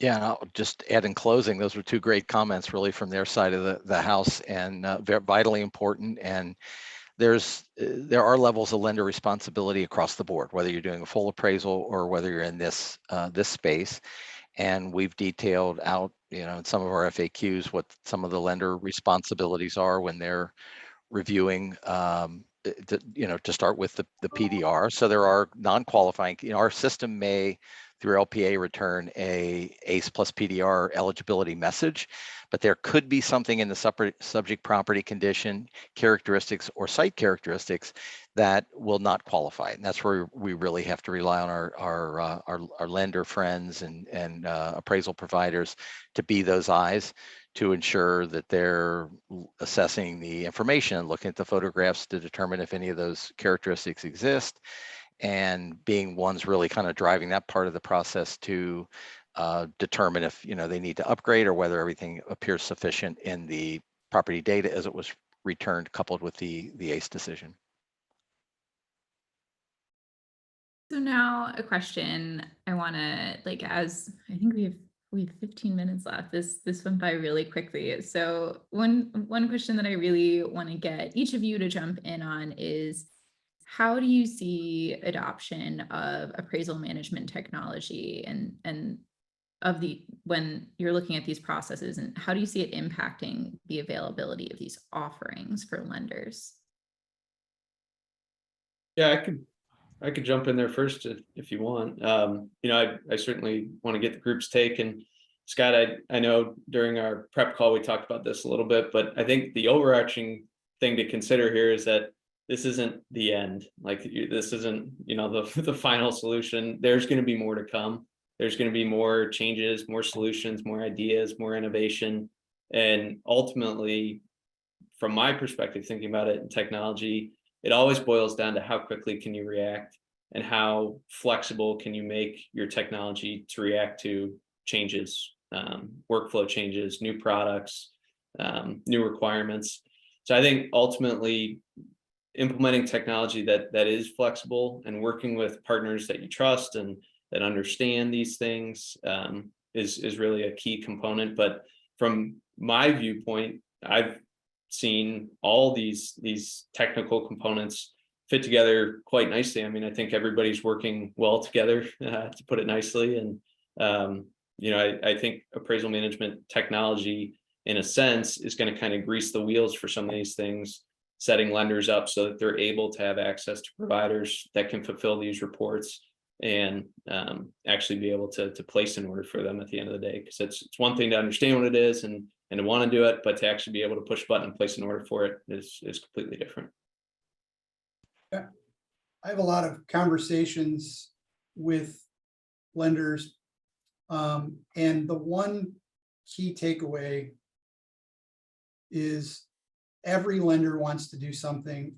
Yeah, and I'll just add in closing, those were 2 great comments really from their side of the house, and very vitally important. And there are levels of lender responsibility across the board, whether you're doing a full appraisal or whether you're in this space. And we've detailed out, in some of our FAQs, what some of the lender responsibilities are when they're reviewing, to start with the PDR. So there are non-qualifying, our system may through LPA return a ACE plus PDR eligibility message, but there could be something in the subject property condition, characteristics, or site characteristics that will not qualify. And that's where we really have to rely on our lender friends and appraisal providers to be those eyes to ensure that they're assessing the information, looking at the photographs to determine if any of those characteristics exist, and being ones really kind of driving that part of the process to determine if they need to upgrade or whether everything appears sufficient in the property data as it was returned, coupled with the ACE decision. So now a question I want to as I think we have 15 minutes left. This went by really quickly. So one question that I really want to get each of you to jump in on is, how do you see adoption of appraisal management technology and when you're looking at these processes, and how do you see it impacting the availability of these offerings for lenders? Yeah, I could jump in there first if you want. I certainly want to get the group's take. And Scott, I know during our prep call we talked about this a little bit, but I think the overarching thing to consider here is that this isn't the end. This isn't the final solution. There's going to be more to come. There's going to be more changes, more solutions, more ideas, more innovation, and ultimately, from my perspective, thinking about it in technology, it always boils down to how quickly can you react and how flexible can you make your technology to react to changes, workflow changes, new products, new requirements. So I think ultimately implementing technology that is flexible and working with partners that you trust and that understand these things is really a key component. But from my viewpoint, I've seen all these technical components fit together quite nicely. I mean, I think everybody's working well together, to put it nicely. And I think appraisal management technology, in a sense, is going to kind of grease the wheels for some of these things, setting lenders up so that they're able to have access to providers that can fulfill these reports and actually be able to place an order for them at the end of the day. Because it's one thing to understand what it is and to want to do it, but to actually be able to push a button and place an order for it is completely different. Yeah, I have a lot of conversations with lenders, and the one key takeaway is every lender wants to do something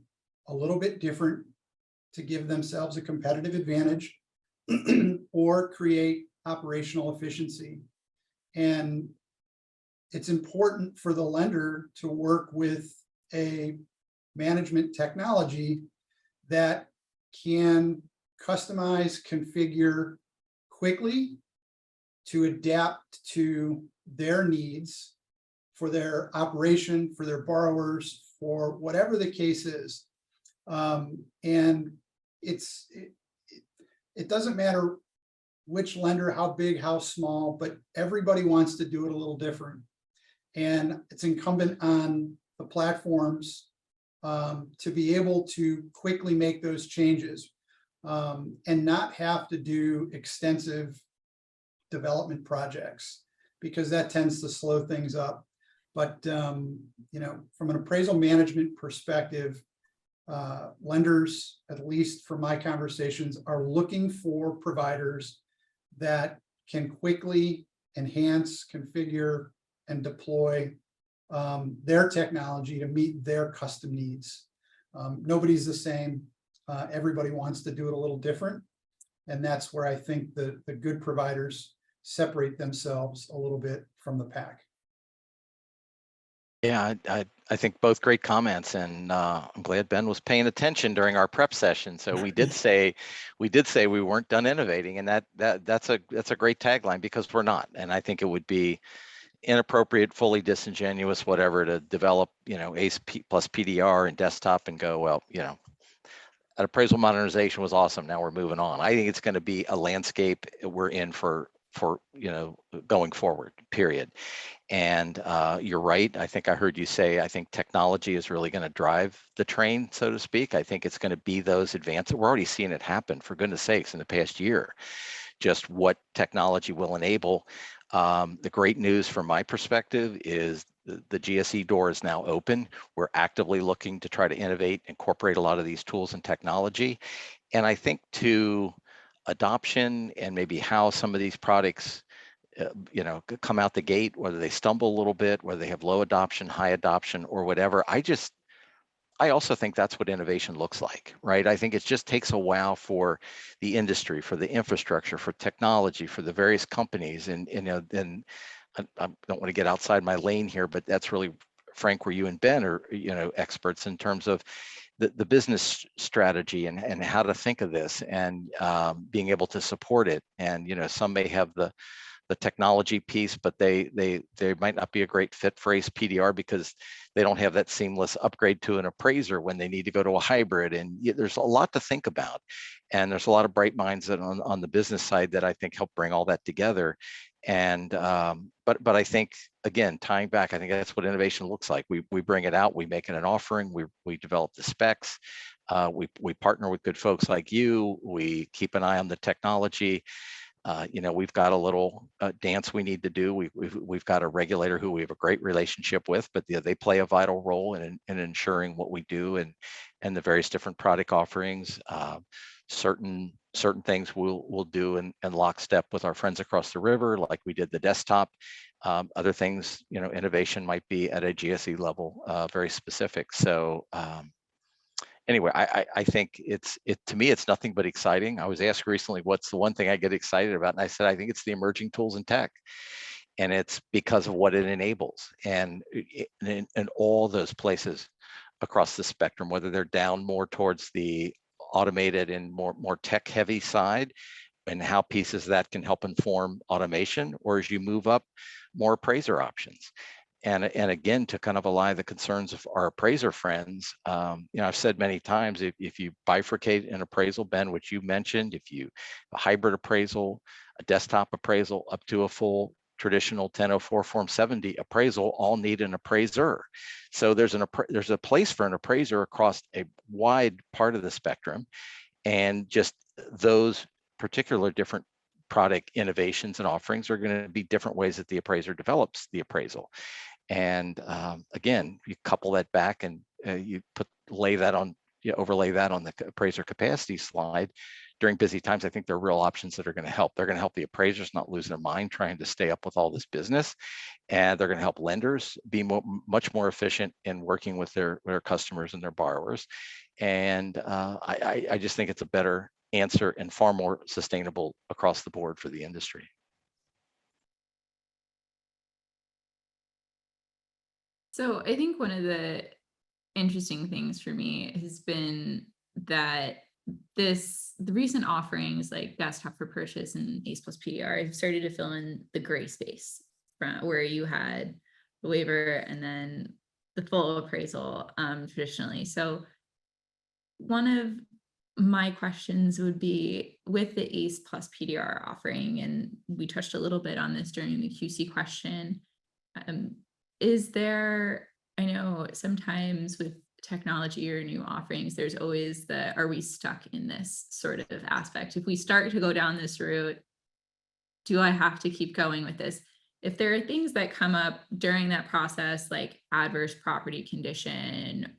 a little bit different to give themselves a competitive advantage or create operational efficiency. And it's important for the lender to work with a management technology that can customize, configure quickly to adapt to their needs for their operation, for their borrowers, for whatever the case is. And it doesn't matter which lender, how big, how small, but everybody wants to do it a little different. And it's incumbent on the platforms to be able to quickly make those changes and not have to do extensive development projects, because that tends to slow things up. But from an appraisal management perspective, lenders, at least from my conversations, are looking for providers that can quickly enhance, configure, and deploy their technology to meet their custom needs. Nobody's the same. Everybody wants to do it a little different. And that's where I think the good providers separate themselves a little bit from the pack. Yeah, I think both great comments, and I'm glad Ben was paying attention during our prep session. So we did say we weren't done innovating, and that's a great tagline, because we're not. And I think it would be inappropriate, fully disingenuous, whatever, to develop ACE plus PDR and desktop and go, well, that appraisal modernization was awesome, now we're moving on. I think it's going to be a landscape we're in for for, going forward, period. And you're right. I think I heard you say, I think technology is really going to drive the train, so to speak. I think it's going to be those advances. We're already seeing it happen, for goodness sakes, in the past year, just what technology will enable. The great news from my perspective is the GSE door is now open. We're actively looking to try to innovate, incorporate a lot of these tools and technology. And I think to adoption and maybe how some of these products come out the gate, whether they stumble a little bit, whether they have low adoption, high adoption, or whatever. I also think that's what innovation looks like, right? I think it just takes a while for the industry, for the infrastructure, for technology, for the various companies. And I don't want to get outside my lane here, but that's really, Frank, where you and Ben are, experts in terms of the business strategy and how to think of this and being able to support it. And, some may have the technology piece, but they might not be a great fit for ACE PDR because they don't have that seamless upgrade to an appraiser when they need to go to a hybrid. And there's a lot to think about. And there's a lot of bright minds that on the business side that I think help bring all that together. And but I think, again, tying back, I think that's what innovation looks like. We bring it out, we make it an offering, we develop the specs, we partner with good folks like you, we keep an eye on the technology. We've got a little dance we need to do. We've got a regulator who we have a great relationship with, but they play a vital role in ensuring what we do and the various different product offerings. Certain things we'll do in lockstep with our friends across the river, like we did the desktop. Other things, innovation might be at a GSE level, very specific. So anyway, I think to me, it's nothing but exciting. I was asked recently, what's the one thing I get excited about? And I said, I think it's the emerging tools and tech. And it's because of what it enables. And in all those places across the spectrum, whether they're down more towards the automated and more tech heavy side, and how pieces that can help inform automation, or as you move up, more appraiser options. And again, to kind of allay the concerns of our appraiser friends, I've said many times, if you bifurcate an appraisal, Ben, which you mentioned, if you a hybrid appraisal, a desktop appraisal, up to a full traditional 1004 Form 70 appraisal, all need an appraiser. So there's a place for an appraiser across a wide part of the spectrum, and just those particular different product innovations and offerings are going to be different ways that the appraiser develops the appraisal. And again, you couple that back and you overlay that on the appraiser capacity slide during busy times. I think there are real options that are going to help. They're going to help the appraisers not lose their mind trying to stay up with all this business, and they're going to help lenders be much more efficient in working with their customers and their borrowers. And I just think it's a better answer and far more sustainable across the board for the industry. So I think one of the interesting things for me has been that the recent offerings like desktop for purchase and ACE plus PDR have started to fill in the gray space where you had the waiver and then the full appraisal traditionally. So one of my questions would be, with the ACE plus PDR offering, and we touched a little bit on this during the QC question, is there, I know sometimes with technology or new offerings, there's always are we stuck in this sort of aspect? If we start to go down this route, do I have to keep going with this? If there are things that come up during that process, like adverse property condition,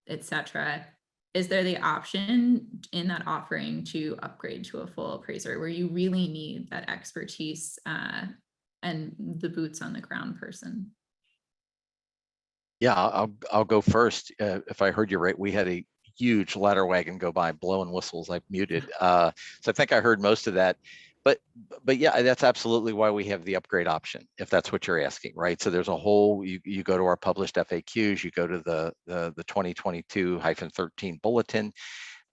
etc., is there the option in that offering to upgrade to a full appraiser where you really need that expertise and the boots on the ground person? Yeah, I'll go first. If I heard you right, we had a huge ladder wagon go by blowing whistles. I've muted. So I think I heard most of that. But yeah, that's absolutely why we have the upgrade option, if that's what you're asking, right? So there's a whole, you go to our published FAQs, you go to the 2022-13 bulletin.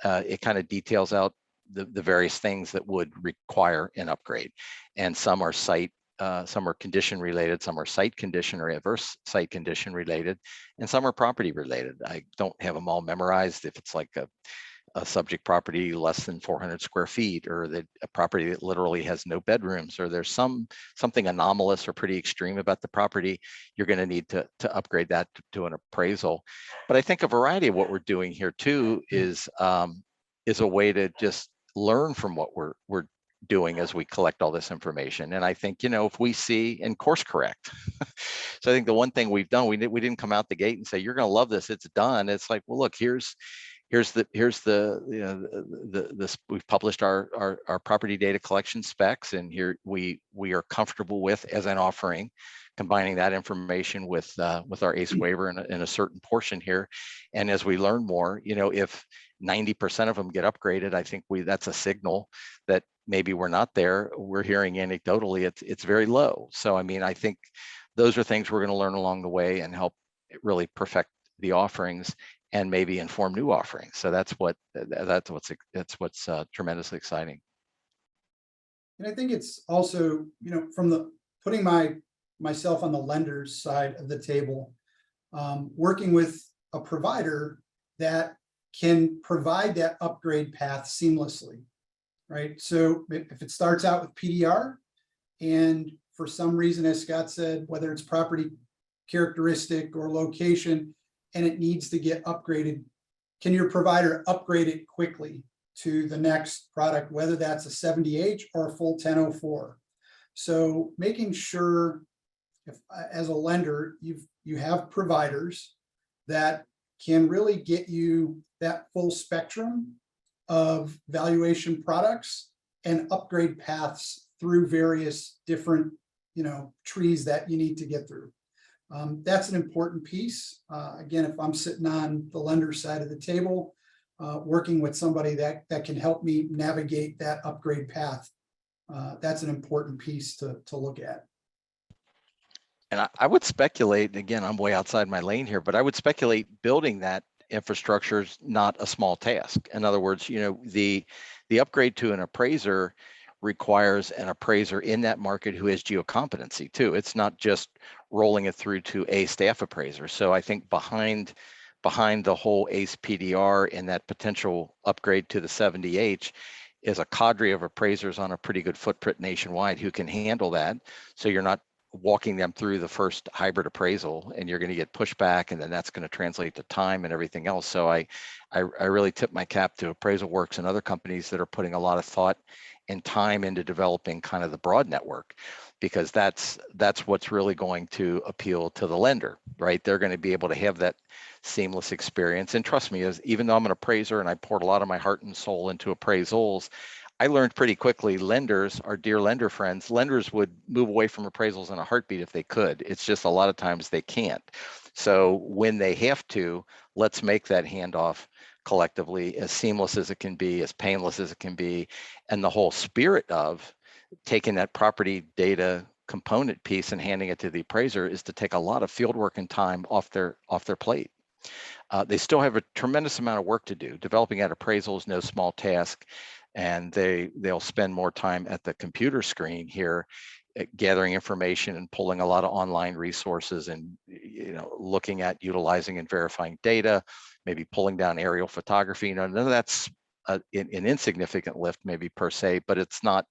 It kind of details out the various things that would require an upgrade. And some are some are condition related, some are site condition or adverse site condition related, and some are property related. I don't have them all memorized. If it's like a subject property less than 400 square feet, or that a property that literally has no bedrooms, or there's something anomalous or pretty extreme about the property, you're going to need to upgrade that to an appraisal. But I think a variety of what we're doing here too is a way to just learn from what we're doing as we collect all this information. And I think, if we see and course correct. So I think the one thing we've done, we didn't come out the gate and say, you're going to love this, it's done. It's like, well, look, here's we've published our property data collection specs, and here we are comfortable with, as an offering, combining that information with our ACE waiver in a certain portion here. And as we learn more, if 90% of them get upgraded, I think that's a signal that maybe we're not there. We're hearing anecdotally it's very low. So I mean, I think those are things we're going to learn along the way and help really perfect the offerings and maybe inform new offerings. So that's what's tremendously exciting. And I think it's also, from the putting myself on the lender's side of the table, working with a provider that can provide that upgrade path seamlessly, right? So if it starts out with PDR, and for some reason, as Scott said, whether it's property characteristic or location, and it needs to get upgraded, can your provider upgrade it quickly to the next product, whether that's a 70H or a full 1004? So making sure, if as a lender, you have providers that can really get you that full spectrum of valuation products and upgrade paths through various different trees that you need to get through. That's an important piece. Again, if I'm sitting on the lender side of the table, working with somebody that can help me navigate that upgrade path, that's an important piece to look at. And I would speculate, again, I'm way outside my lane here, but I would speculate building that infrastructure is not a small task. In other words, the upgrade to an appraiser requires an appraiser in that market who has geocompetency too. It's not just rolling it through to a staff appraiser. So I think behind the whole ACE PDR and that potential upgrade to the 70H is a cadre of appraisers on a pretty good footprint nationwide who can handle that. So you're not walking them through the first hybrid appraisal and you're going to get pushback, and then that's going to translate to time and everything else. So I really tip my cap to AppraisalWorks and other companies that are putting a lot of thought and time into developing kind of the broad network, because that's what's really going to appeal to the lender, right? They're going to be able to have that seamless experience. And trust me, even though I'm an appraiser and I poured a lot of my heart and soul into appraisals, I learned pretty quickly, lenders, our dear lender friends, lenders would move away from appraisals in a heartbeat if they could. It's just a lot of times they can't. So when they have to, let's make that handoff collectively as seamless as it can be, as painless as it can be. And the whole spirit of taking that property data component piece and handing it to the appraiser is to take a lot of field work and time off their plate. They still have a tremendous amount of work to do. Developing that appraisal is no small task, and they'll spend more time at the computer screen here, gathering information and pulling a lot of online resources, and looking at utilizing and verifying data, maybe pulling down aerial photography. None of that's an insignificant lift maybe per se, but it's not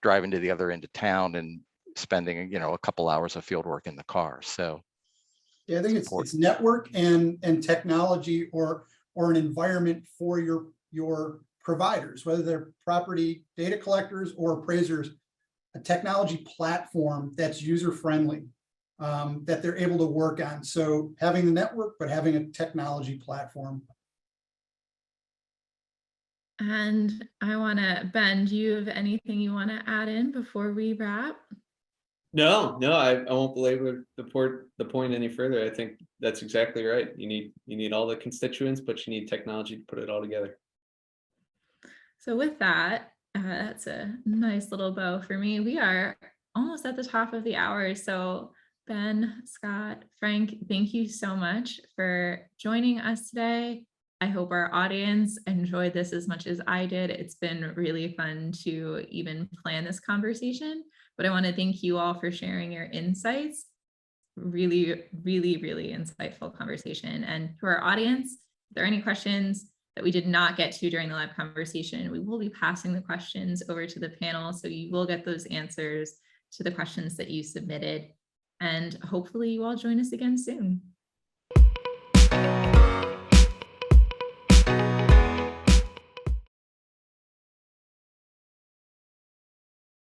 driving to the other end of town and spending a couple hours of field work in the car. So yeah, I think it's network and technology or an environment for your providers, whether they're property data collectors or appraisers, a technology platform that's user-friendly, that they're able to work on. So having the network, but having a technology platform. And Ben, do you have anything you want to add in before we wrap? No, I won't belabor the point any further. I think that's exactly right. You need all the constituents, but you need technology to put it all together. So with that, that's a nice little bow for me. We are almost at the top of the hour. So Ben, Scott, Frank, thank you so much for joining us today. I hope our audience enjoyed this as much as I did. It's been really fun to even plan this conversation, but I want to thank you all for sharing your insights. Really, really, really insightful conversation. And to our audience, if there are any questions, that we did not get to during the live conversation. We will be passing the questions over to the panel, so you will get those answers to the questions that you submitted. And hopefully you all join us again soon.